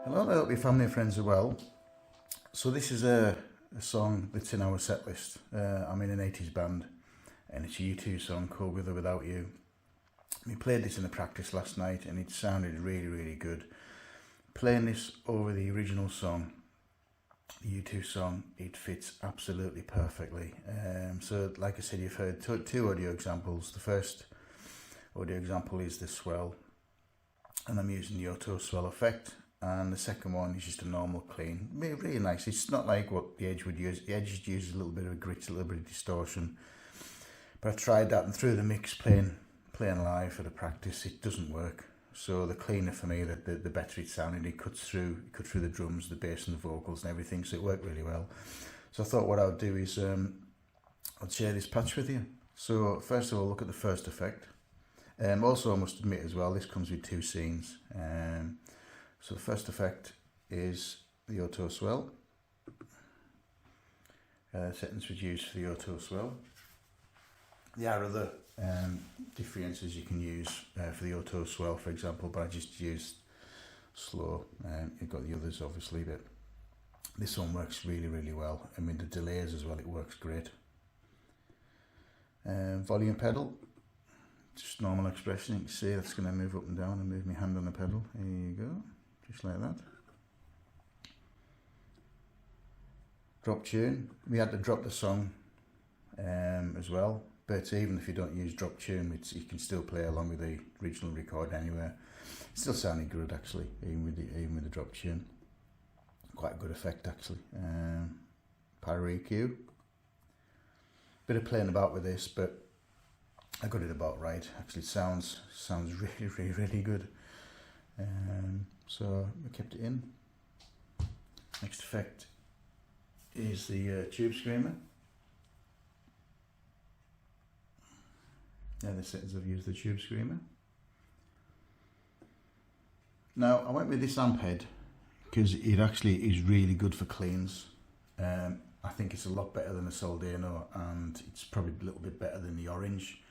Hello, I hope your family and friends are well. So this is a song that's in our set list. I'm in an 80s band and it's a U2 song called With or Without You. We played this in a practice last night and it sounded really good. Playing this over the original song, the U2 song, it fits absolutely perfectly. So like I said, you've heard two audio examples. The first audio example is the swell and I'm using the auto swell effect. And the second one is just a normal clean, really nice. It's not like what the Edge would use. The Edge uses a little bit of grit, a little bit of distortion. But I tried that and through the mix playing live for the practice, it doesn't work. So the cleaner for me, the better it sounded. It cut through the drums, the bass and the vocals and everything. So it worked really well. So I thought what I would do is I'd share this patch with you. So first of all, look at the first effect. Also, I must admit as well, this comes with two scenes. So the first effect is the auto swell. Settings reduced for the auto swell. There are other differences you can use for the auto swell, for example, but I just used slow. You've got the others obviously, but this one works really well. I mean the delays as well, it works great. Volume pedal, just normal expression. You can see that's going to move up and down and move my hand on the pedal. Here you go. Just like that. Drop tune. We had to drop the song as well, but even if you don't use drop tune, you can still play along with the original record anywhere. It still sounded good actually, even with the drop tune. Quite a good effect actually. Power EQ. Bit of playing about with this, but I got it about right. Actually, it sounds really good. So we kept it in. Next effect is the tube screamer. Yeah, the settings I've used the tube screamer. Now I went with this amp head because it actually is really good for cleans. I think it's a lot better than a Soldano and it's probably a little bit better than the Orange.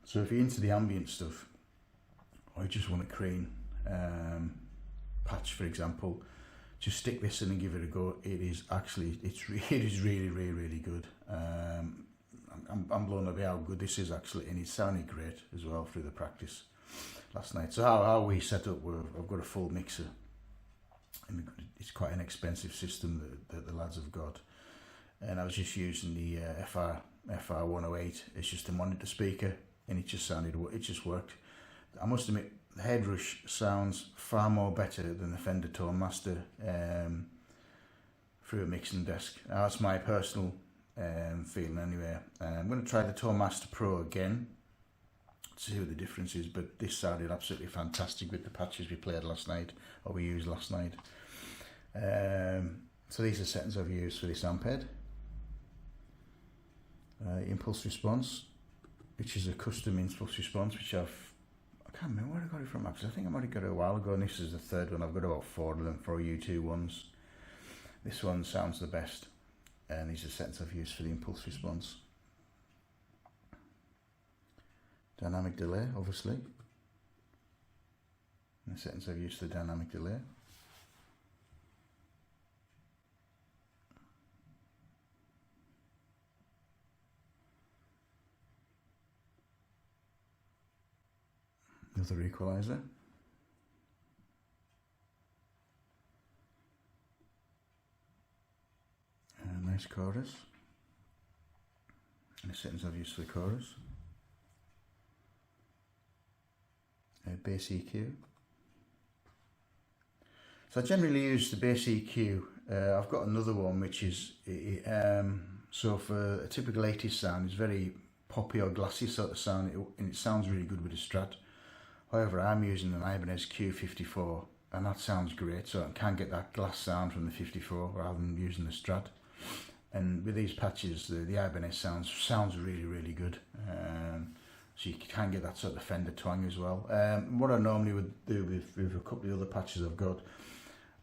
So if you're into the ambient stuff or you just want a clean patch, for example, just stick this in and give it a go. It is really good. I'm blown away how good this is actually, and it sounded great as well through the practice last night. So how we set up, I've got a full mixer, and it's quite an expensive system that the lads have got, and I was just using the FR 108. It's just a monitor speaker, and it just worked. I must admit, the Headrush sounds far more better than the Fender Tone Master through a mixing desk. That's my personal feeling anyway. I'm going to try the Tone Master Pro again to see what the difference is, but this sounded absolutely fantastic with the patches we played last night, or we used last night. So these are settings I've used for this amp head. Impulse response, which is a custom impulse response, which I can't remember where I got it from actually. I think I might have got it a while ago, and this is the third one. I've got about 4 of them, 4 U2 ones. This one sounds the best, and these are settings I've used for the impulse response. Dynamic delay, obviously. And the settings I've used for the dynamic delay. Another equalizer. A nice chorus. And the settings I've used for the chorus. Bass EQ. So I generally use the bass EQ. I've got another one which is so for a typical 80s sound, it's very poppy or glassy sort of sound, and it sounds really good with a Strat. However, I'm using an Ibanez Q54 and that sounds great, so I can get that glass sound from the 54 rather than using the Strat. And with these patches, the Ibanez sounds really good. So you can get that sort of Fender twang as well. What I normally would do with a couple of other patches I've got,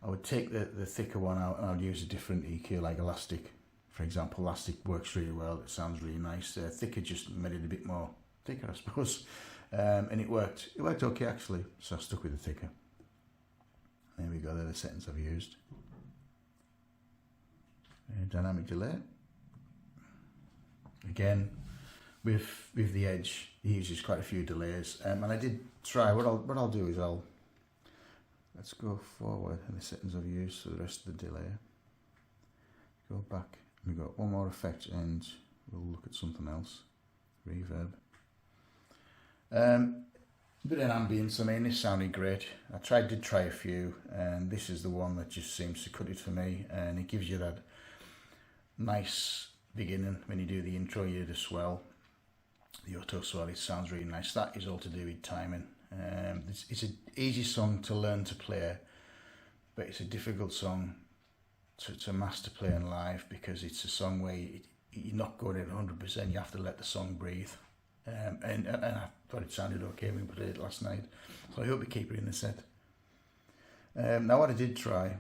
I would take the thicker one out and I'd use a different EQ like Elastic. For example, Elastic works really well, it sounds really nice. Thicker just made it a bit more thicker, I suppose. And it worked okay actually, so I stuck with the thicker. There we go, they're the settings I've used. Dynamic delay. Again, with the Edge, he uses quite a few delays, and I did try. What I'll do is let's go forward in the settings I've used for the rest of the delay. Go back. We've got one more effect, and we'll look at something else. Reverb. A bit of ambience. I mean, this sounded great. I did try a few, and this is the one that just seems to cut it for me, and it gives you that nice beginning when you do the intro. You do the swell, the auto swell. It sounds really nice. That is all to do with timing. It's an easy song to learn to play, but it's a difficult song to master playing live, because it's a song where you're not going at 100%. You have to let the song breathe. And I thought it sounded okay when we played it last night, so I hope we keep it in the set. Now, what I did try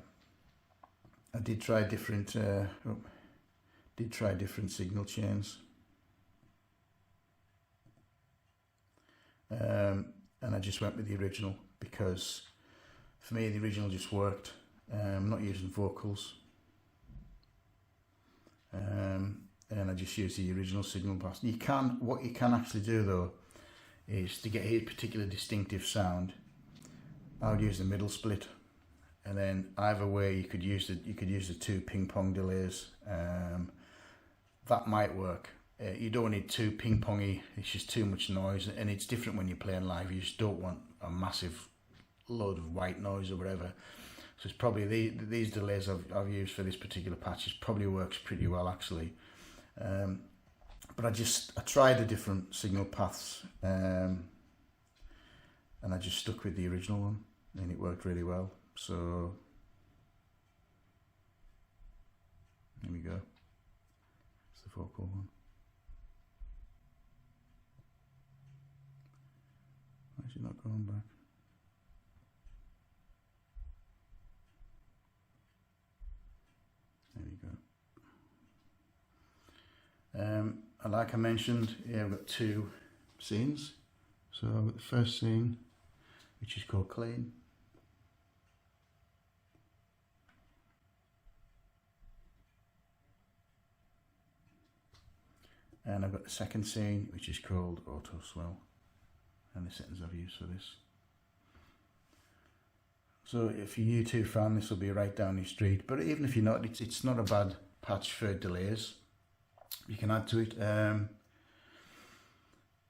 different signal chains, and I just went with the original, because for me the original just worked. I'm not using vocals, and I just use the original signal path. What you can actually do though is to get a particular distinctive sound, I would use the middle split, and then either way you could use the two ping pong delays. That might work. You don't need too ping pongy, it's just too much noise, and it's different when you're playing live. You just don't want a massive load of white noise or whatever. So it's probably these delays I've used for this particular patch. It probably works pretty well actually. But I tried the different signal paths, and I just stuck with the original one, and it worked really well. So there we go. It's the vocal one. Why is it not going back? There we go. And like I mentioned, yeah, I've got two scenes. So I've got the first scene, which is called Clean. And I've got the second scene, which is called Auto Swell, and the settings I've used for this. So if you're a U2 fan, this will be right down your street. But even if you're not, it's not a bad patch for delays. You can add to it. There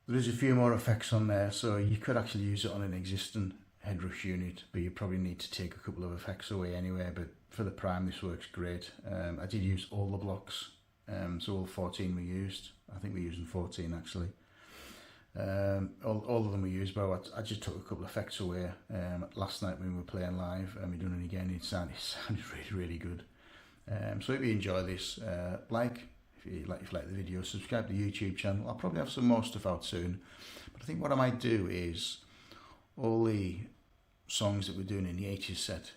is a few more effects on there, so you could actually use it on an existing Headrush unit, but you probably need to take a couple of effects away anyway. But for the prime, this works great. I did use all the blocks, so all 14 we used. I think we're using 14 actually. All of them we used, but I just took a couple of effects away last night when we were playing live, and we done it again. It sounded really, really good. So if you enjoy this, if you like the video, subscribe to the YouTube channel. I'll probably have some more stuff out soon, but I think what I might do is all the songs that we're doing in the 80s set,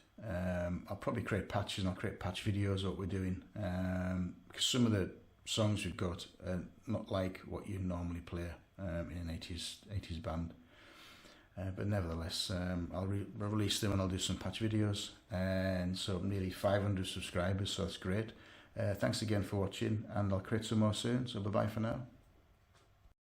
I'll probably create patches, and I'll create patch videos of what we're doing, because some of the songs we've got are not like what you normally play in an 80s band, but nevertheless, I'll release them, and I'll do some patch videos. And so nearly 500 subscribers, so that's great. Thanks again for watching, and I'll create some more soon, so bye bye for now.